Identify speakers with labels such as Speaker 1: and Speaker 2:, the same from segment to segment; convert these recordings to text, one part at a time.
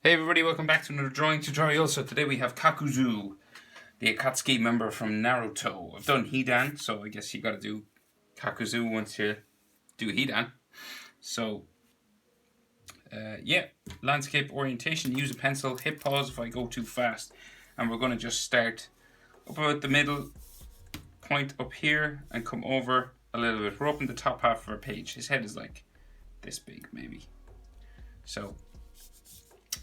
Speaker 1: Hey everybody, welcome back to another drawing tutorial. So today we have Kakuzu, the Akatsuki member from Naruto. I've done Hidan, so I guess you gotta do Kakuzu once you do Hidan. So, yeah, landscape orientation, use a pencil, hit pause if I go too fast. And we're gonna just start up about the middle point up here and come over a little bit. We're up in the top half of our page. His head is like this big, maybe. So,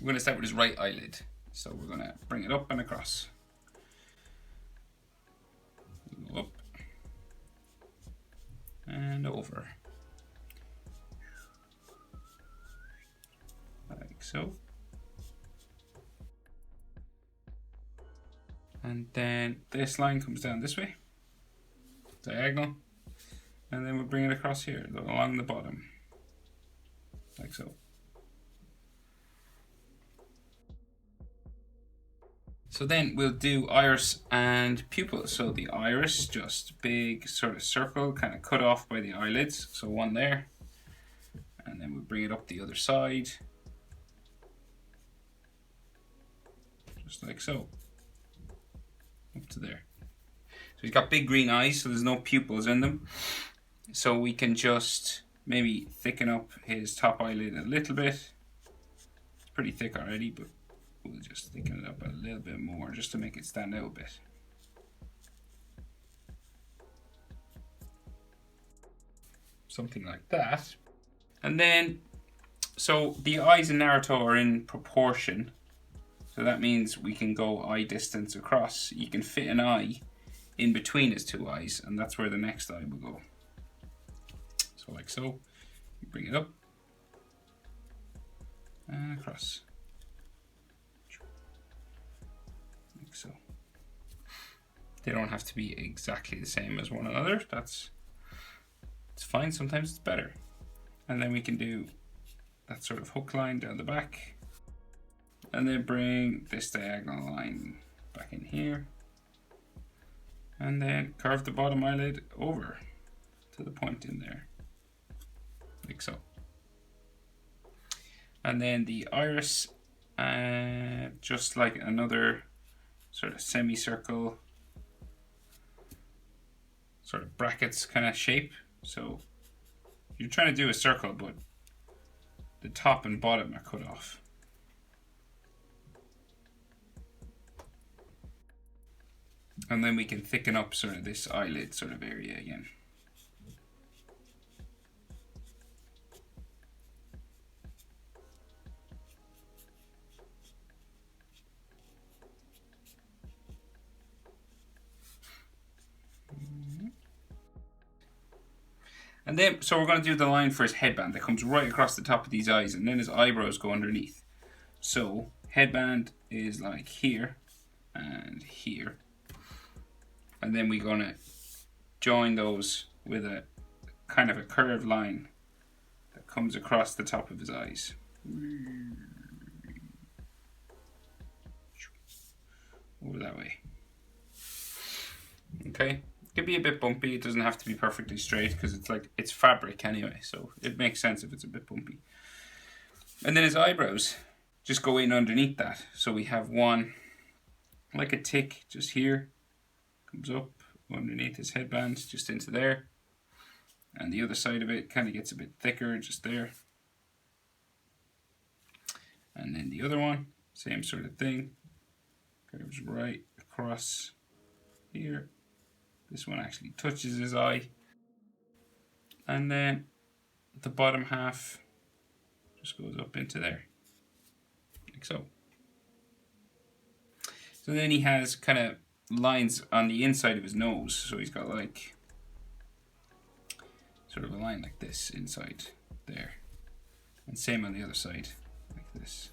Speaker 1: we're going to start with his right eyelid. So we're going to bring it up and across. Go up and over. Like so. And then this line comes down this way, diagonal. And then we'll bring it across here, along the bottom. Like so. So then we'll do iris and pupil. So the iris, just big sort of circle, kind of cut off by the eyelids. So one there. And then we'll bring it up the other side. Just like so. Up to there. So he's got big green eyes, so there's no pupils in them. So we can just maybe thicken up his top eyelid a little bit. It's pretty thick already, but we'll just thicken it up a little bit more just to make it stand out a bit. Something like that. And then, so the eyes in Naruto are in proportion. So that means we can go eye distance across. You can fit an eye in between his two eyes, and that's where the next eye will go. So like so, you bring it up and across. Like so. They don't have to be exactly the same as one another. It's fine, sometimes it's better. And then we can do that sort of hook line down the back. And then bring this diagonal line back in here. And then carve the bottom eyelid over to the point in there. Like so. And then the iris, just like another sort of semicircle, sort of brackets kind of shape. So you're trying to do a circle, but the top and bottom are cut off. And then we can thicken up sort of this eyelid sort of area again. And then, so we're going to do the line for his headband that comes right across the top of these eyes, and then his eyebrows go underneath. So, headband is like here and here. And then we're going to join those with a kind of a curved line that comes across the top of his eyes. Over that way. Okay. It can be a bit bumpy. It doesn't have to be perfectly straight because it's fabric anyway, so it makes sense if it's a bit bumpy. And then his eyebrows just go in underneath that. So we have one like a tick just here, comes up underneath his headband just into there, and the other side of it kind of gets a bit thicker just there. And then the other one, same sort of thing, curves right across here. This one actually touches his eye. And then the bottom half just goes up into there. Like so. So then he has kind of lines on the inside of his nose. So he's got like sort of a line like this inside there. And same on the other side, like this.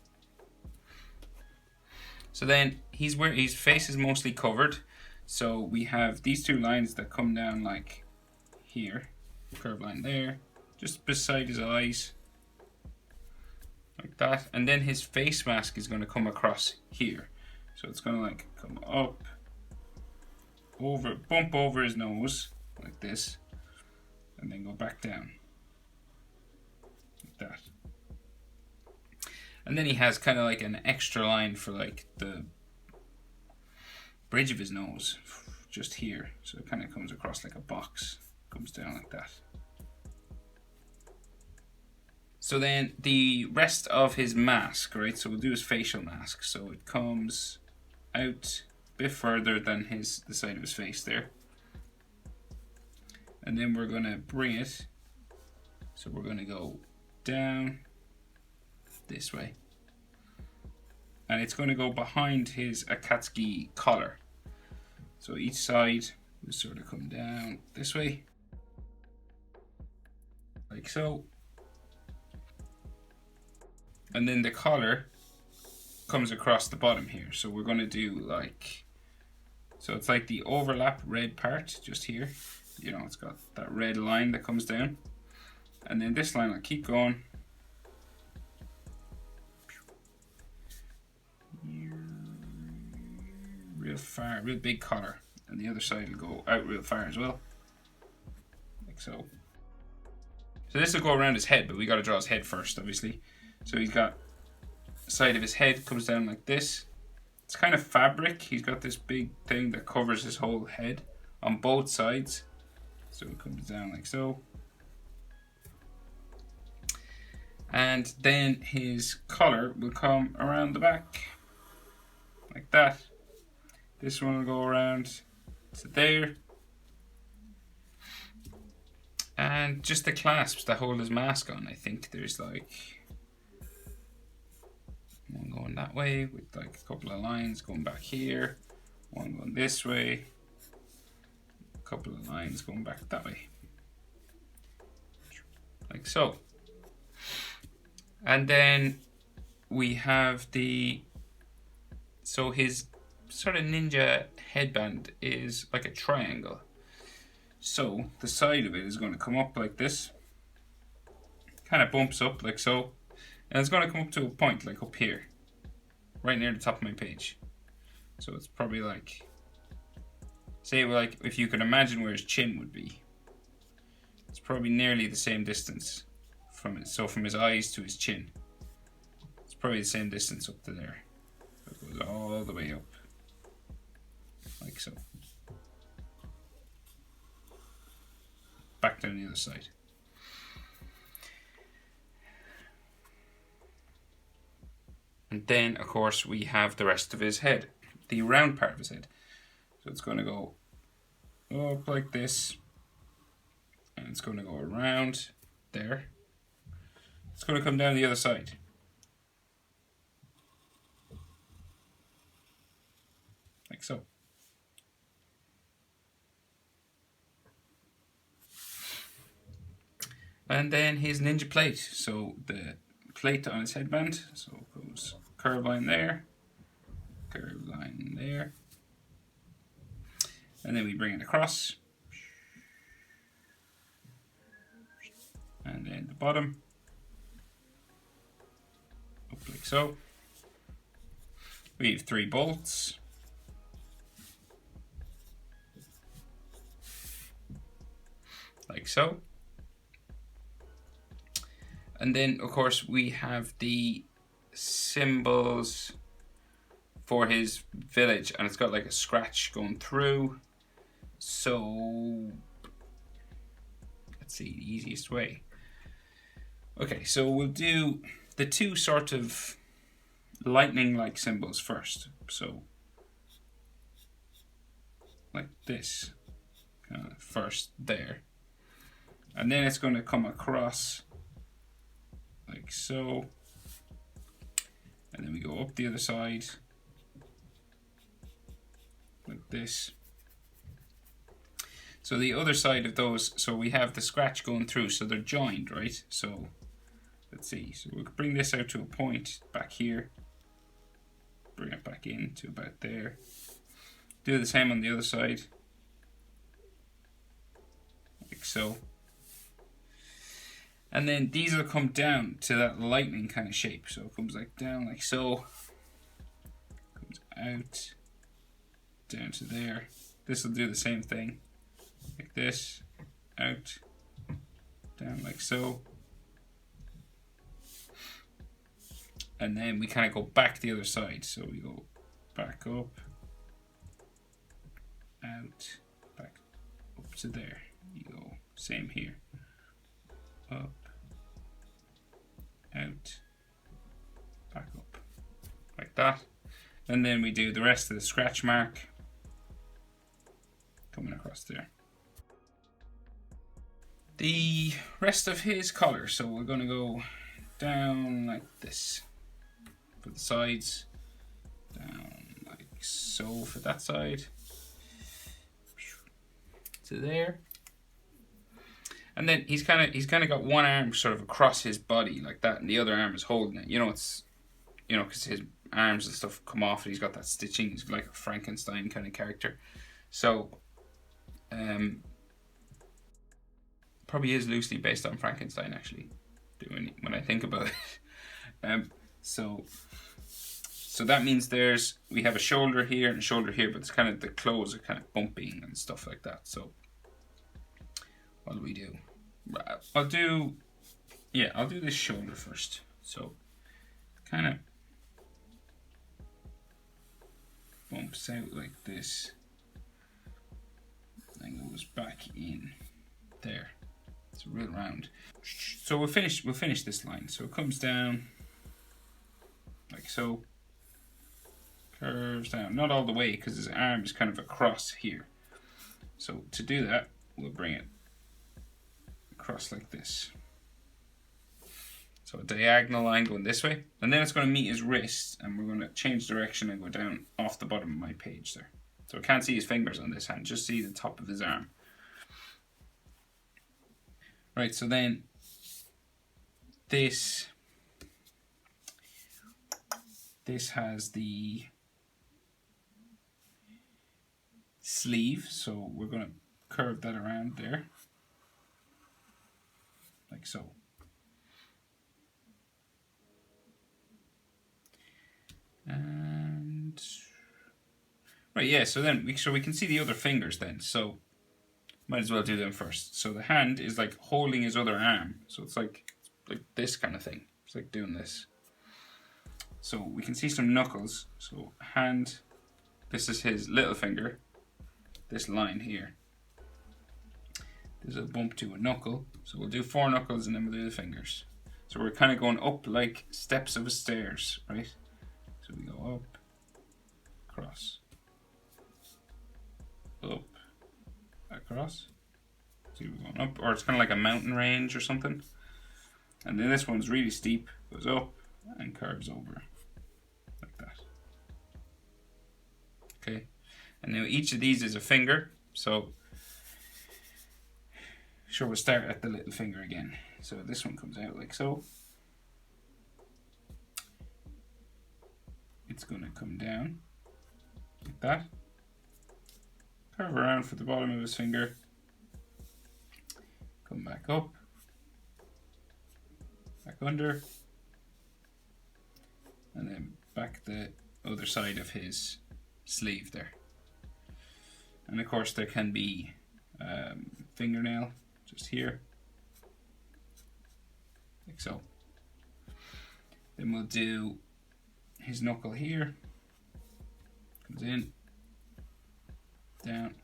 Speaker 1: So then his face is mostly covered. So we have these two lines that come down like here, curved line there, just beside his eyes, like that. And then his face mask is going to come across here. So it's going to like come up, over, bump over his nose, like this, and then go back down, like that. And then he has kind of like an extra line for like the bridge of his nose, just here. So it kind of comes across like a box, comes down like that. So then the rest of his mask, right? So we'll do his facial mask. So it comes out a bit further than the side of his face there. And then we're gonna bring it. So we're gonna go down this way. And it's gonna go behind his Akatsuki collar. So each side will sort of come down this way. Like so. And then the collar comes across the bottom here. So we're going to do like, so it's like the overlap red part just here. You know, it's got that red line that comes down. And then this line will keep going. Real far, real big collar. And the other side will go out real far as well. Like so. So this will go around his head, but we got to draw his head first, obviously. So he's got the side of his head comes down like this. It's kind of fabric. He's got this big thing that covers his whole head on both sides. So it comes down like so. And then his collar will come around the back like that. This one will go around to there. And just the clasps that hold his mask on, I think there's like one going that way with like a couple of lines going back here, one going this way, a couple of lines going back that way, like so. And then we have so his sort of ninja headband is like a triangle. So the side of it is going to come up like this, kind of bumps up like so. And it's going to come up to a point like up here, right near the top of my page. So it's probably like, say like if you could imagine where his chin would be, it's probably nearly the same distance from it. So from his eyes to his chin, it's probably the same distance up to there. So it goes all the way up, like so. Back down the other side. And then, of course, we have the rest of his head, the round part of his head. So it's going to go up like this, and it's going to go around there. It's going to come down the other side. Like so. And then his ninja plate. So the plate on his headband, so it goes curve line there, curve line there, and then we bring it across, and then the bottom up like so. We have 3 bolts, like so. And then, of course, we have the symbols for his village, and it's got like a scratch going through. So, let's see, the easiest way. Okay, so we'll do the 2 sort of lightning-like symbols first. So, like this, first there. And then it's going to come across like so, and then we go up the other side like this. So the other side of those, so we have the scratch going through, so they're joined, right? So let's see, so we'll bring this out to a point back here, bring it back in to about there, do the same on the other side like so. And then these will come down to that lightning kind of shape. So it comes like down like so. Comes out. Down to there. This will do the same thing. Like this. Out. Down like so. And then we kind of go back the other side. So we go back up, out, back up to there. You go same here. Up, out, back up, like that. And then we do the rest of the scratch mark coming across there. The rest of his collar, so we're going to go down like this for the sides, down like so for that side, to there. And then he's kind of got one arm sort of across his body like that, and the other arm is holding it. You know, it's, you know, because his arms and stuff come off, and he's got that stitching. He's like a Frankenstein kind of character. So, probably is loosely based on Frankenstein actually, when I think about it. So that means we have a shoulder here and a shoulder here, but it's kind of, the clothes are kind of bumping and stuff like that. So what do we do? I'll do this shoulder first. So kind of bumps out like this and goes back in there. It's a real round. So we'll finish this line. So it comes down like so, curves down, not all the way because his arm is kind of across here. So to do that, we'll bring it across like this. So a diagonal line going this way, and then it's going to meet his wrist, and we're going to change direction and go down off the bottom of my page there. So I can't see his fingers on this hand, just see the top of his arm. Right, so then this has the sleeve, so we're going to curve that around there, like so. And right, yeah, so we can see the other fingers then, so might as well do them first. So the hand is like holding his other arm, so it's like this kind of thing. It's like doing this. So we can see some knuckles. So hand, this is his little finger, this line here. There's a bump to a knuckle, so we'll do 4 knuckles and then we'll do the fingers. So we're kind of going up like steps of a stairs, right? So we go up, across, up, across. See, we're going up, or it's kind of like a mountain range or something. And then this one's really steep, goes up and curves over like that. Okay, and now each of these is a finger. So sure, we'll start at the little finger again. So this one comes out like so. It's going to come down like that. Curve around for the bottom of his finger. Come back up. Back under. And then back the other side of his sleeve there. And of course there can be fingernail just here. Like so. Then we'll do his knuckle here, comes in, down.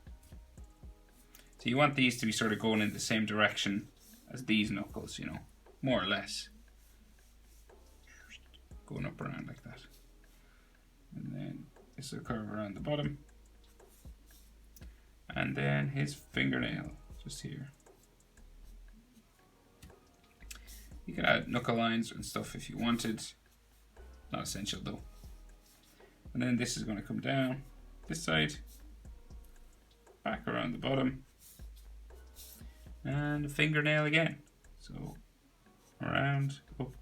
Speaker 1: So you want these to be sort of going in the same direction as these knuckles, you know, more or less. Going up around like that. And then this will curve around the bottom. And then his fingernail, just here. You can add knuckle lines and stuff if you wanted. Not essential though. And then this is going to come down this side, back around the bottom, and a fingernail again. So around, up,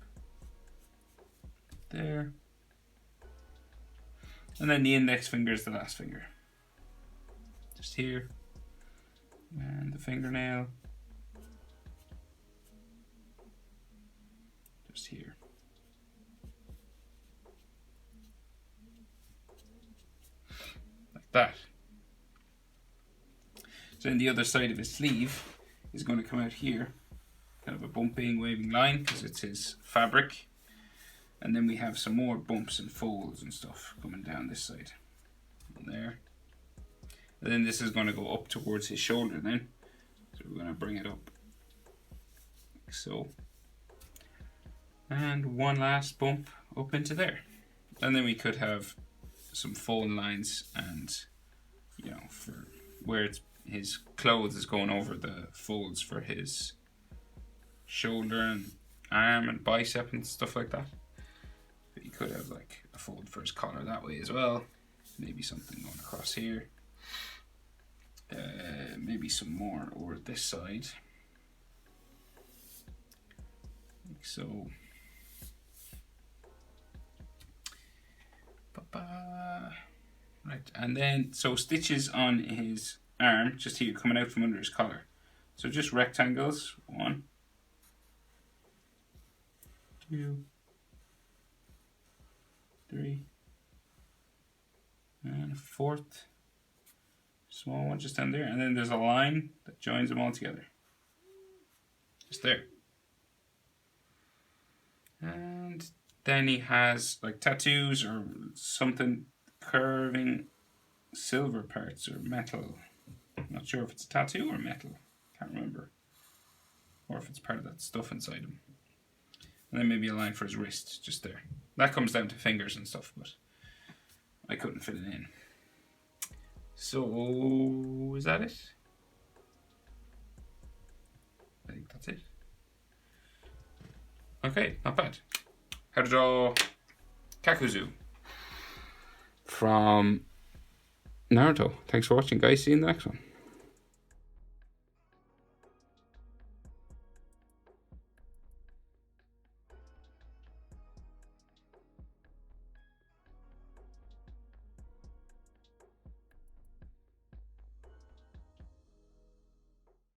Speaker 1: there, and then the index finger is the last finger. Just here, and the fingernail, just here. That. So then the other side of his sleeve is going to come out here, kind of a bumping, waving line because it's his fabric. And then we have some more bumps and folds and stuff coming down this side. And there. And then this is going to go up towards his shoulder then. So we're going to bring it up. Like so. And one last bump up into there. And then we could have some phone lines and, you know, for where it's his clothes is going over the folds for his shoulder and arm and bicep and stuff like that. But you could have like a fold for his collar that way as well. Maybe something going across here. Maybe some more over this side. Like so. Right, and then so stitches on his arm, just here coming out from under his collar. So just rectangles, 1, 2, 3, and a 4th small one just down there, and then there's a line that joins them all together. Just there. And then he has like tattoos or something curving silver parts or metal. I'm not sure if it's a tattoo or metal. Can't remember. Or if it's part of that stuff inside him. And then maybe a line for his wrist just there. That comes down to fingers and stuff, but I couldn't fit it in. So, is that it? I think that's it. Okay, not bad. How to draw Kakuzu from Naruto. Thanks for watching, guys. See you in the next one.